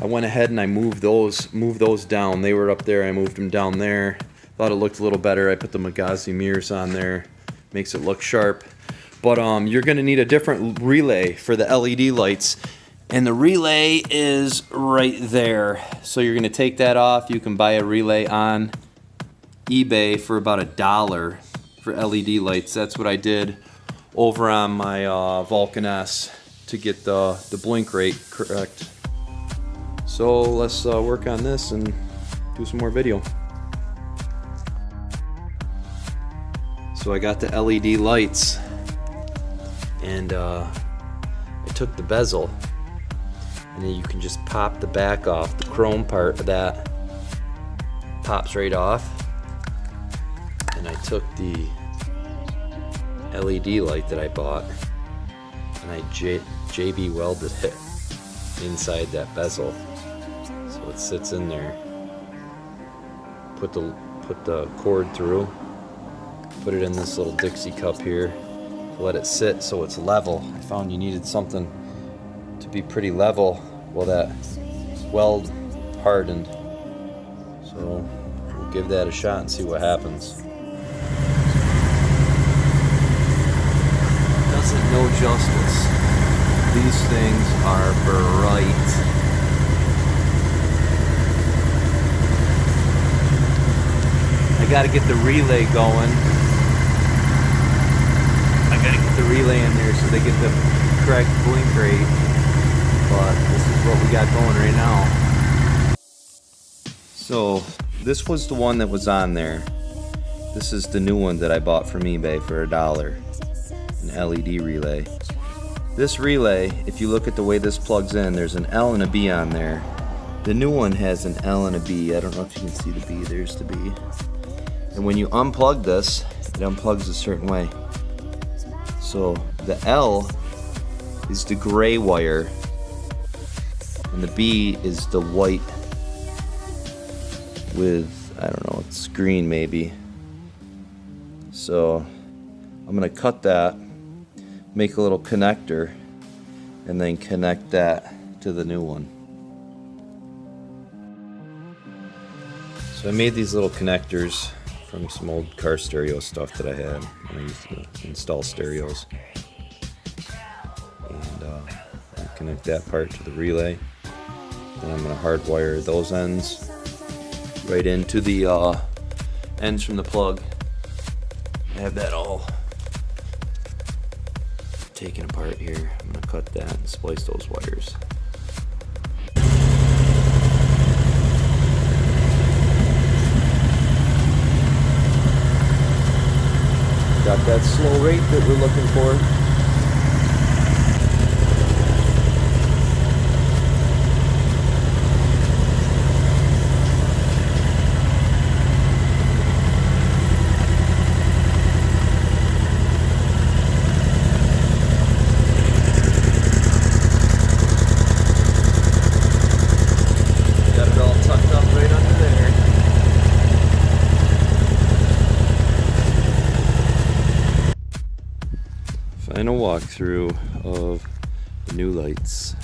I went ahead and I moved those down. They were up there, I moved them down there. Thought it looked a little better. I put the Magazi mirrors on there, makes it look sharp. But you're gonna need a different relay for the LED lights. And the relay is right there. So you're gonna take that off. You can buy a relay on eBay for about $1 for LED lights. That's what I did over on my Vulcan S to get the blink rate correct. So let's work on this and do some more video. So I got the LED lights, and I took the bezel, and then you can just pop the back off. The chrome part of that pops right off. And I took the LED light that I bought, and I JB welded it inside that bezel, so it sits in there. Put the cord through. Put it in this little Dixie cup here to let it sit so it's level. I found you needed something to be pretty level while that weld hardened. So we'll give that a shot and see what happens. Doesn't know justice. These things are bright. I gotta get the relay going. The relay in there so they get the correct blink rate, but this is what we got going right now. So this was the one that was on there. This is the new one that I bought from eBay for $1, an LED relay. This relay, if you look at the way this plugs in, there's an L and a B on there. The new one has an L and a B. I don't know if you can see the B. There's the B. And when you unplug this, it unplugs a certain way. So the L is the gray wire, and the B is the white with, I don't know, it's green maybe. So I'm gonna cut that, make a little connector, and then connect that to the new one. So I made these little connectors from some old car stereo stuff that I had when I used to install stereos. And I connect that part to the relay. Then I'm going to hardwire those ends right into the ends from the plug. I have that all taken apart here. I'm going to cut that and splice those wires. Got that slow rate that we're looking for. Got it all tucked up right under there. Final walkthrough of the new lights.